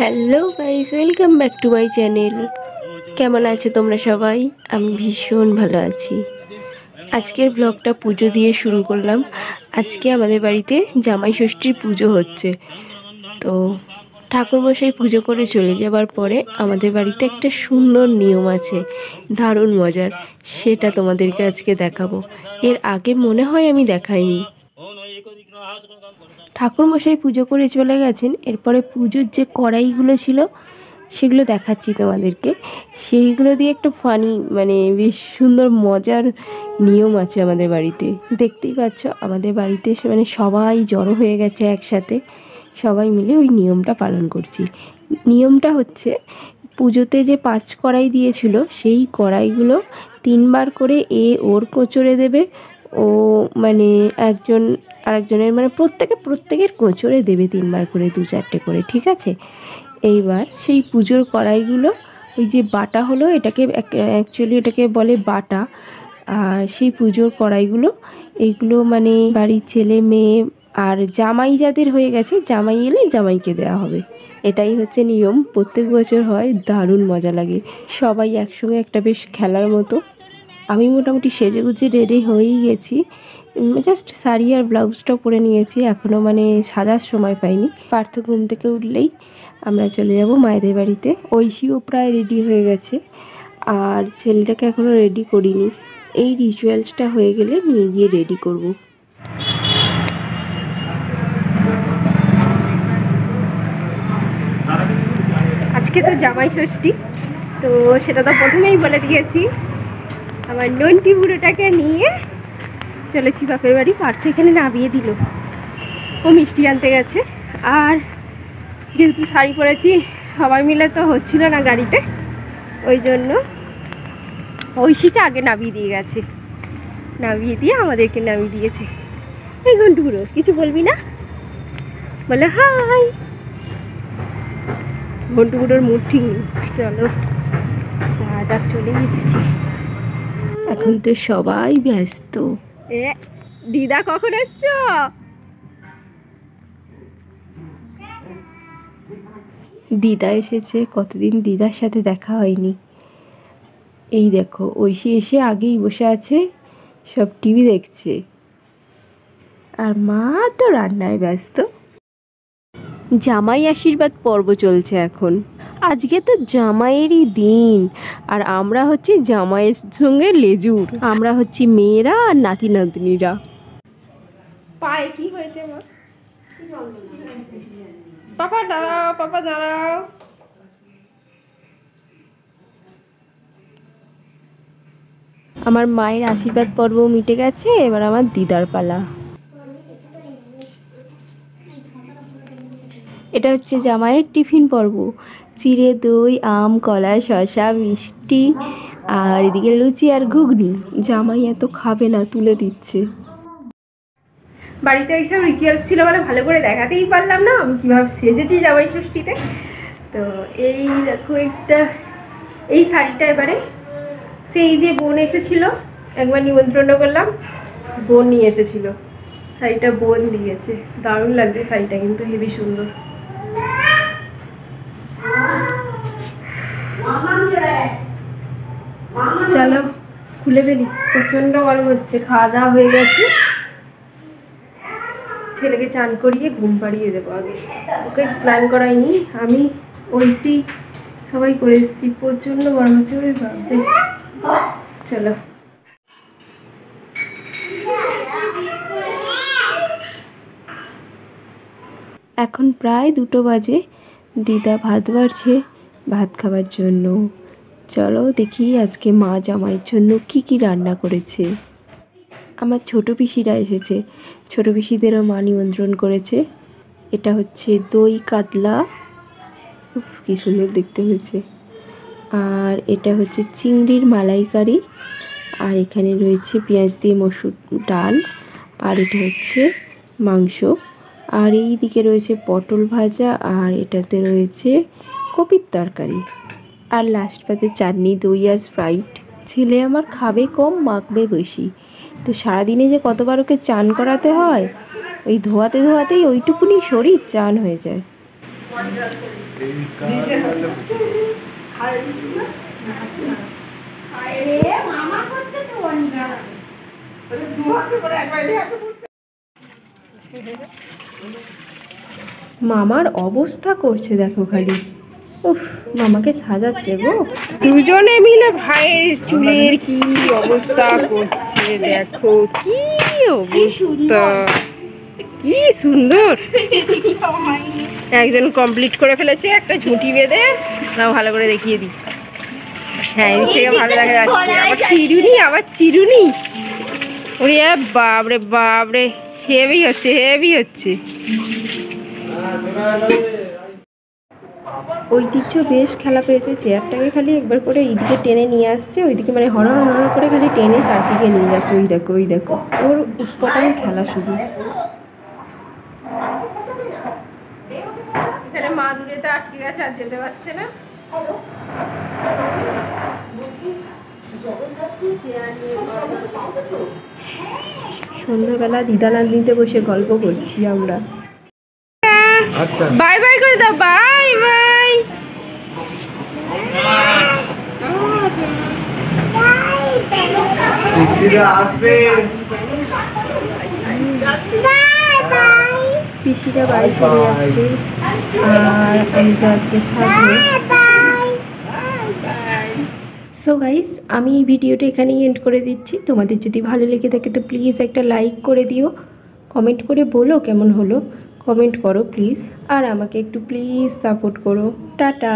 Hello guys, welcome back to my channel. কেমন আছো তোমরা সবাই? আমি ভীষণ ভালো আছি। আজকের ব্লগটা পুজো দিয়ে শুরু করলাম। আজকে আমাদের বাড়িতে জামাই ষষ্ঠীর পুজো হচ্ছে। তো ঠাকুরমশাই পুজো করে চলে যাবার পরে আমাদের বাড়িতে একটা সুন্দর নিয়ম আছে, দারুণ মজার। সেটা তোমাদেরকে আজকে দেখাবো। এর আগে মনে হয় আমি দেখাইনি। ঠাকুরমশাই পুজো করে চলে গেছেন, এরপরে পুজোর যে কড়াইগুলো ছিল সেগুলো দেখাচ্ছি তোমাদেরকে। সেইগুলো দিয়ে একটা ফানি বেশ সুন্দর মজার নিয়ম আছে আমাদের বাড়িতে। দেখতেই পাচ্ছ আমাদের বাড়িতে সবাই জড়ো হয়ে গেছে একসাথে, সবাই মিলে ওই নিয়মটা পালন করছি। নিয়মটা হচ্ছে, পুজোতে যে 5 কড়াই দিয়েছিল সেই কড়াইগুলো 3 বার করে ওর কোচরে দেবে। ও একজন আরেকজনের প্রত্যেকের কোচরে দেবে 3 বার করে, 2-4টে করে, ঠিক আছে? এইবার সেই পুজোর কড়াইগুলো ওই যে বাটা হলো, অ্যাকচুয়ালি এটাকে বলে বাটা। আর সেই পুজোর কড়াইগুলো এইগুলো বাড়ির ছেলে মেয়ে আর জামাই যাদের হয়ে গেছে, জামাই এলে জামাইকে দেওয়া হবে। এটাই হচ্ছে নিয়ম, প্রত্যেক বছর হয়, দারুণ মজা লাগে। সবাই একসঙ্গে একটা বেশ খেলার মতো। আমি মোটামুটি সেজেগুজে রেডি হয়েই গেছি, জাস্ট শাড়ি আর ব্লাউজটাও পরে নিয়েছি। এখনও সাজার সময় পাইনি। পার্থ ঘুম থেকে উঠলেই আমরা চলে যাব মায়েদের বাড়িতে। ঐশীও প্রায় রেডি হয়ে গেছে, আর ছেলেটাকে এখনও রেডি করিনি। এই রিচুয়ালসটা হয়ে গেলে নিয়ে গিয়ে রেডি করব। আজকে তো জামাই ষষ্ঠী, তো সেটা তো প্রথমেই বলে দিয়েছি। আমার নন্টি বুড়োটাকে নিয়ে চলেছি বাপের বাড়ি। পার্থ এখানে নামিয়ে দিল, ও মিষ্টি আনতে গেছে। আর যেহেতু শাড়ি পরেছি, সবাই মিলে তো হচ্ছিল না গাড়িতে, ওই জন্য ঐশীকে আগে নামিয়ে দিয়ে গেছে, নামিয়ে দিয়ে আমাদেরকে নামিয়ে দিয়েছে। এই ঘন্টুগুলো কিছু বলবি না? বলে হাই। ঘন্টুগুলোর মুড ঠিক নেই। চলো যাক, চলে এসেছি। এখন তো সবাই ব্যস্ত। দিদা কখন এসছো? দিদা এসেছে, কতদিন দিদার সাথে দেখা হয়নি। এই দেখো, ঐশী এসে আগেই বসে আছে, সব টিভি দেখছে, আর মা তো রান্নায় ব্যস্ত। জামাই আশীর্বাদ পর্ব চলছে এখন। আজকে তো জামাইয়েরই দিন, আর আমরা হচ্ছি জামাইয়ের সঙ্গে লেজুর। আমরা হচ্ছি মেয়েরা আর নাতি নাতনিরা। পায়ে কি হয়েছে মা? পাপা দাঁড়াও, পাপা দাঁড়াও। আমার মায়ের আশীর্বাদ পর্ব মিটে গেছে, এবার আমার দিদার পালা। এটা হচ্ছে জামাইয়ের টিফিন পর্ব। চিড়ে দই, আম, কলা, শসা, মিষ্টি, আর এদিকে লুচি আর ঘুগনি। জামাই এত খাবে না, তুলে দিচ্ছে। বাড়িতে এইসব রিচুয়ালস ছিল বলে ভালো করে দেখাতেই পারলাম না আমি কীভাবে সেজেছি জামাই ষষ্ঠীতে। তো এই দেখো, এই শাড়িটা এবারে সেই যে বোন এসেছিল, একবার নিমন্ত্রণ করলাম, বোন নিয়ে এসেছিল, শাড়িটা বোন দিয়েছে। দারুণ লাগছে শাড়িটা, কিন্তু হেবি সুন্দর। চলো খুলে ফেলি, প্রচন্ড গরম হচ্ছে। খাওয়া দাওয়া হয়ে গেছে, ছেলেকে চান করিয়ে ঘুম পাড়িয়ে দেবো। আগে ওকে স্নান করাইনি, আমি ঐশী সবাই করে এসেছি। প্রচন্ড গরম হচ্ছে, ওরে বাপরে। চলো এখন প্রায় 2টো বাজে, দিদা ভাত বাড়ছে ভাত খাবার জন্য। চলো দেখি আজকে মা জামাইয়ের জন্য কি কি রান্না করেছে। আমার ছোটো পিসিরা এসেছে, ছোটো পিসিদেরও মা নিমন্ত্রণ করেছে। এটা হচ্ছে দই কাতলা, কি সুন্দর দেখতে হয়েছে। আর এটা হচ্ছে চিংড়ির মালাইকারি, আর এখানে রয়েছে পেঁয়াজ দিয়ে মসুর ডাল, আর এটা হচ্ছে মাংস, আর এই দিকে রয়েছে পটল ভাজা, আর এটাতে রয়েছে কপির তরকারি, আর লাস্ট পাতে চাটনি, দই আর স্প্রাইট। ছেলে আমার খাবে কম, মাখবে বেশি। তো সারাদিনে যে কতবার ওকে চান করাতে হয়, ওই ধোয়াতেই ওইটুকুনি শরীর চান হয়ে যায়। মামার অবস্থা করছে দেখো খালি। উফ, মামাকে সাজাচ্ছে গো। দুজনে মিলে ভাইয়ের চুলের কি অবস্থা করছে দেখো, কি অবস্থা, কি সুন্দর। একজন কমপ্লিট করে ফেলেছে একটা ঝুঁটি বেঁধে। নাও ভালো করে দেখিয়ে দিই। হ্যাঁ, এদিক থেকে ভালো দেখা যাচ্ছে। আবার চিরুনি, আবার চিরুনি। ওরে বাপরে বাপরে, হেভি হচ্ছে, হেভি হচ্ছে। ঐতিহ্য বেশ খেলা পেয়েছে। চেয়ারটাকে খালি একবার করে এইদিকে টেনে নিয়ে আসছে, ওইদিকে মানে হরহর হরহর করে খালি টেনে চারদিকে নিয়ে যাচ্ছে। ওই দেখো, ওই দেখো, ওর উৎপটাই খেলা শুধু। এখানে মা দূরেতে আটকে গেছে, আর যেতে পারছে না। সন্ধ্যাবেলা দিদা নাতনিতে বসে গল্প করছি আমরা। বাই বাই করে দাও, বাই বাই। পিসিরা বাড়ি চলে যাচ্ছে, আর আমি তো আজকে থাকবো। সো গাইস, আমি এই ভিডিওটা এখানেই এন্ড করে দিচ্ছি। তোমাদের যদি ভালো লেগে থাকে তো প্লিজ একটা লাইক করে দিও, কমেন্ট করে বলো কেমন হলো, কমেন্ট করো প্লিজ, আর আমাকে একটু প্লিজ সাপোর্ট করো। টাটা।